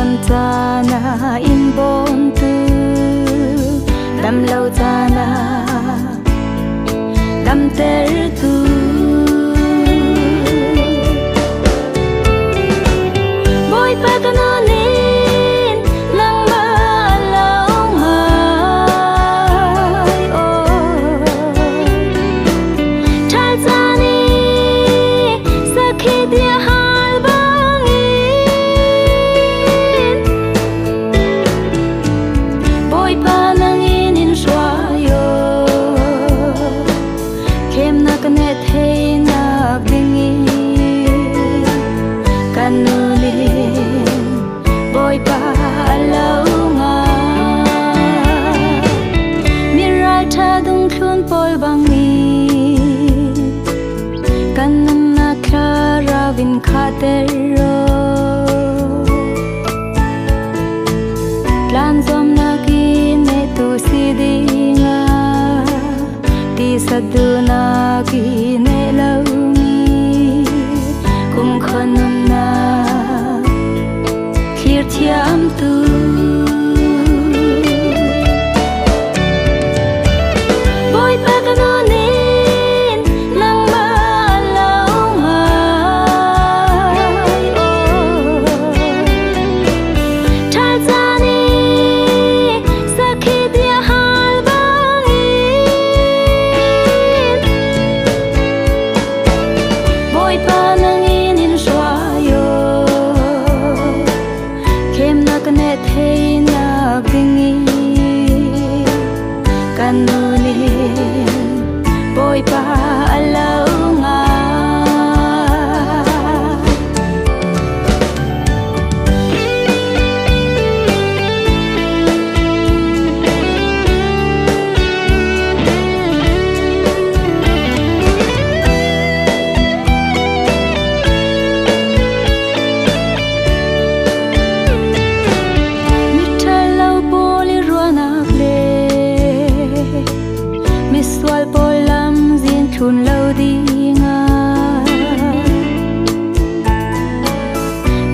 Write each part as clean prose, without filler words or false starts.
son ta na in bon tu lam lâu ta na lam ter tu boy pa ka na nin nang ma lao hai o chal ta ni sakhi dia hal bangin boy pa nang in shwa yo kem na ka net hey na bingi kanulin boy pa alaw nga miral tha dung khun pol bangi kanam na khara vin khatero plan zom na ki ne tu sidinga ti saduna ki ne launi kum khanum na khir thiam tu boy pa ka no nin nang ma lao mai o chal ta ni sakhi dia hal bangin boy pa nang in shwa yo kem na ka net hey na bingi kanulin boy pa alaw nga miswal polam zin thun lâu đi nga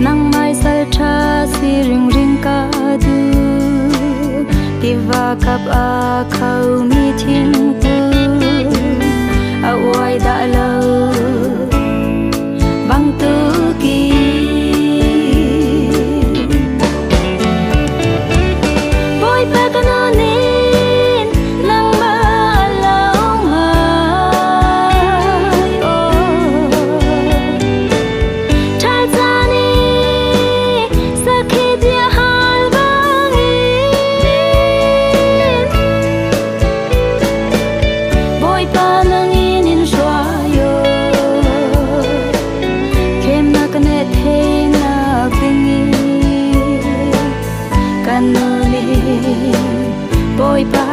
nang mai sal tha si ring ring ka du tiva kap a khau mi thin tu a wai da lo bang tu ki boy pa ka no nin nang ma lao mai o chal ta ni sakhi dia hal bangin boy pa nang in shwa yo kem na ka net hey na bingi kanulin boy pa